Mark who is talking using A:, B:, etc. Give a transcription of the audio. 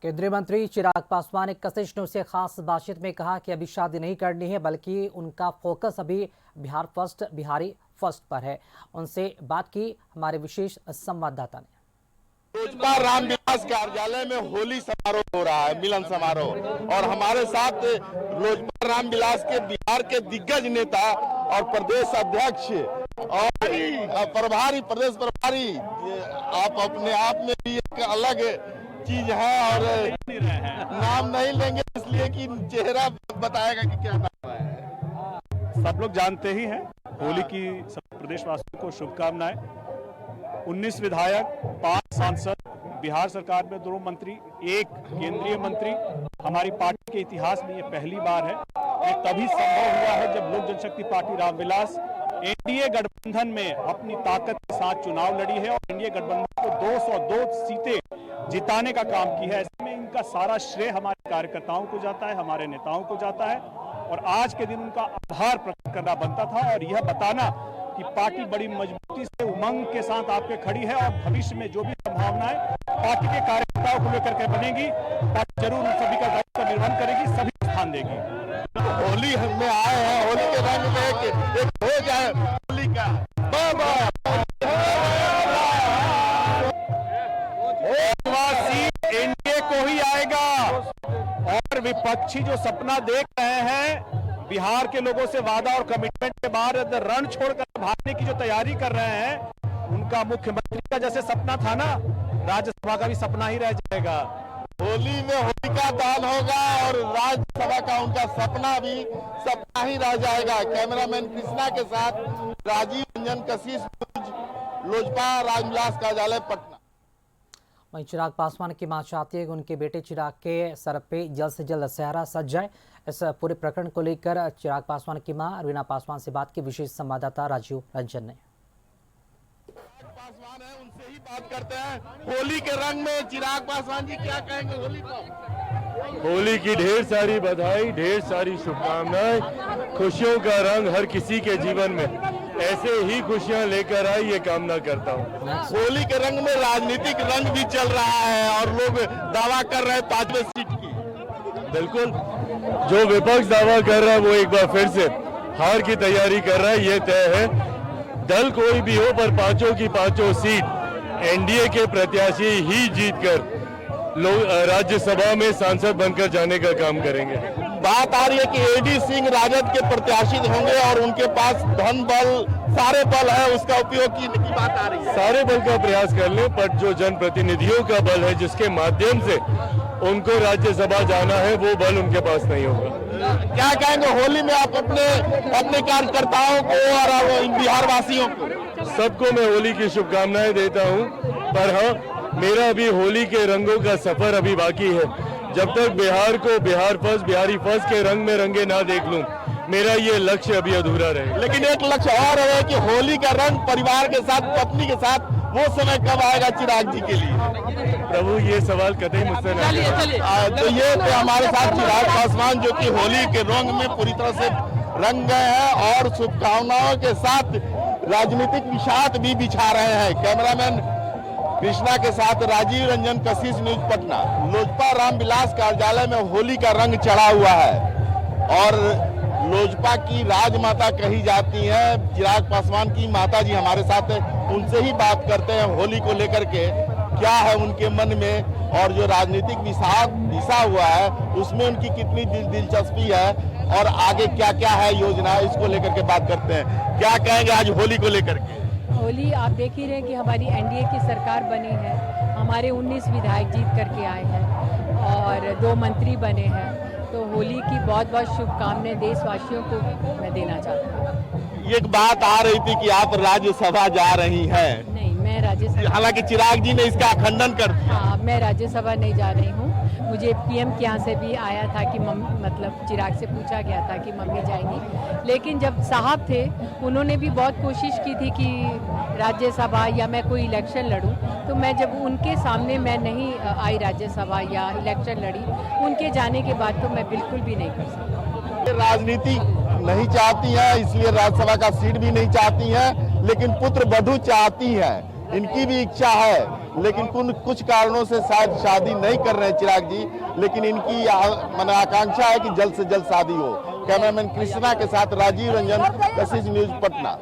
A: केंद्रीय मंत्री चिराग पासवान ने कशिश न्यूज से खास बातचीत में कहा कि अभी शादी नहीं करनी है, बल्कि उनका फोकस अभी बिहारी फर्स्ट पर है। उनसे बात की हमारे विशेष संवाददाता ने।
B: लोजपा रामविलास कार्यालय में होली समारोह हो रहा है, मिलन समारोह, और हमारे साथ लोजपा रामविलास के बिहार के दिग्गज नेता और प्रदेश अध्यक्ष और प्रदेश प्रभारी, आप अपने आप में भी एक अलग चीज है और नाम नहीं लेंगे इसलिए कि चेहरा बताएगा कि क्या नाम है।
C: सब लोग जानते ही हैं। होली की सब प्रदेशवासियों को शुभकामनाएं। 19 विधायक, 5 सांसद, बिहार सरकार में 2 मंत्री, 1 केंद्रीय मंत्री, हमारी पार्टी के इतिहास में ये पहली बार है। ये तभी संभव हुआ है जब लोक जनशक्ति पार्टी रामविलास एनडीए गठबंधन में अपनी ताकत के साथ चुनाव लड़ी है और एनडीए गठबंधन को 202 सीटें जिताने का काम की है। ऐसे में इनका सारा श्रेय हमारे कार्यकर्ताओं को जाता है, हमारे नेताओं को जाता है, और आज के दिन उनका आभार प्रकट करना बनता था और यह बताना कि पार्टी बड़ी मजबूती से उमंग के साथ आपके खड़ी है और भविष्य में जो भी संभावनाएं पार्टी के कार्यकर्ताओं को लेकर के बनेगी, पार्टी जरूर उन सभी का दायित्व निर्वहन करेगी, सभी स्थान देगी।
B: होली में आए हैं, होली के रंग में एक हो जाए होली का
C: एनडीए को ही आएगा। और विपक्षी जो सपना देख रहे हैं, बिहार के लोगों से वादा और कमिटमेंट के बाद रण छोड़कर भागने की जो तैयारी कर रहे हैं, उनका मुख्यमंत्री का जैसे सपना था ना, राज्यसभा का भी सपना ही रह जाएगा।
B: होली में होलिका दहन होगा और राज्यसभा का उनका सपना भी सपना ही रह जाएगा। कैमरामैन कृष्णा के साथ राजीव रंजन, कशिश न्यूज, लोजपा रामविलास कार्यालय, पटना।
A: वहीं चिराग पासवान की मां चाहती है कि उनके बेटे चिराग के सर पे जल्द से जल्द दशहरा सज जाए। इस पूरे प्रकरण को लेकर चिराग पासवान की मां रीना पासवान से बात की विशेष संवाददाता राजीव रंजन ने।
B: पासवान है, उनसे ही बात करते हैं। होली के रंग में चिराग पासवान जी क्या कहेंगे होली को?
D: होली की ढेर सारी बधाई, ढेर सारी शुभकामनाएं। खुशियों का रंग हर किसी के जीवन में ऐसे ही खुशियां लेकर आए, ये कामना करता हूं।
B: होली के रंग में राजनीतिक रंग भी चल रहा है और लोग दावा कर रहे हैं 5वें सीट की।
D: बिल्कुल, जो विपक्ष दावा कर रहा है वो एक बार फिर से हार की तैयारी कर रहा है, ये तय है। दल कोई भी हो, पर 5 की 5 सीट एनडीए के प्रत्याशी ही जीतकर लोग राज्यसभा में सांसद बनकर जाने का काम करेंगे।
B: बात आ रही है कि एडी सिंह राजद के प्रत्याशी होंगे और उनके पास धन बल, सारे बल है, उसका उपयोग की बात आ रही है।
D: सारे बल का प्रयास कर लें, पर जो जनप्रतिनिधियों का बल है, जिसके माध्यम से उनको राज्यसभा जाना है, वो बल उनके पास नहीं होगा।
B: क्या कहेंगे होली में आप अपने कार्यकर्ताओं को और बिहार वासियों को?
D: सबको मैं होली की शुभकामनाएं देता हूं, पर हाँ, मेरा अभी होली के रंगों का सफर अभी बाकी है। जब तक बिहार को बिहारी फर्स्ट के रंग में रंगे ना देख लूं, मेरा ये लक्ष्य अभी अधूरा रहे।
B: लेकिन एक लक्ष्य और है कि होली का रंग परिवार के साथ, पत्नी के साथ, वो समय कब आएगा चिराग जी के लिए?
D: प्रभु, ये सवाल कतई मुझसे नहीं।
B: तो ये थे हमारे साथ चिराग पासवान, जो कि होली के रंग में पूरी तरह से रंग गए हैं और शुभकामनाओं के साथ राजनीतिक विषाद भी बिछा रहे हैं। कैमरामैन कृष्णा के साथ राजीव रंजन, कशिश न्यूज, पटना। लोजपा रामविलास कार्यालय में होली का रंग चढ़ा हुआ है और लोजपा की राजमाता कही जाती है चिराग पासवान की माता जी हमारे साथ है। उनसे ही बात करते हैं होली को लेकर के क्या है उनके मन में, और जो राजनीतिक विषाद दिशा हुआ है उसमें उनकी कितनी दिलचस्पी है और आगे क्या क्या है योजना, इसको लेकर के बात करते हैं। क्या कहेंगे आज होली को लेकर के?
E: होली आप देख ही रहे हैं कि हमारी एनडीए की सरकार बनी है, हमारे 19 विधायक जीत करके आए हैं और 2 मंत्री बने हैं। तो होली की बहुत बहुत शुभकामनाएं देशवासियों को मैं देना चाहता हूँ।
B: एक बात आ रही थी कि आप राज्यसभा जा रही हैं।
E: नहीं, मैं राज्यसभा,
B: हालांकि चिराग जी ने इसका खंडन कर दिया।
E: हाँ, मैं राज्यसभा नहीं जा रही हूँ। मुझे पीएम के यहाँ से भी आया था कि मतलब चिराग से पूछा गया था कि मम्मी जाएंगी, लेकिन जब साहब थे उन्होंने भी बहुत कोशिश की थी कि राज्यसभा या मैं कोई इलेक्शन लड़ूं, तो मैं जब उनके सामने मैं नहीं आई राज्यसभा या इलेक्शन लड़ी, उनके जाने के बाद तो मैं बिल्कुल भी नहीं कर सकती।
B: राजनीति नहीं चाहती है, इसलिए राज्यसभा का सीट भी नहीं चाहती है, लेकिन पुत्र वधू चाहती है। इनकी भी इच्छा है लेकिन कुछ कारणों से शायद शादी नहीं कर रहे हैं चिराग जी, लेकिन इनकी आकांक्षा है कि जल्द से जल्द शादी हो। कैमरामैन कृष्णा के साथ राजीव रंजन, कशिश न्यूज, पटना।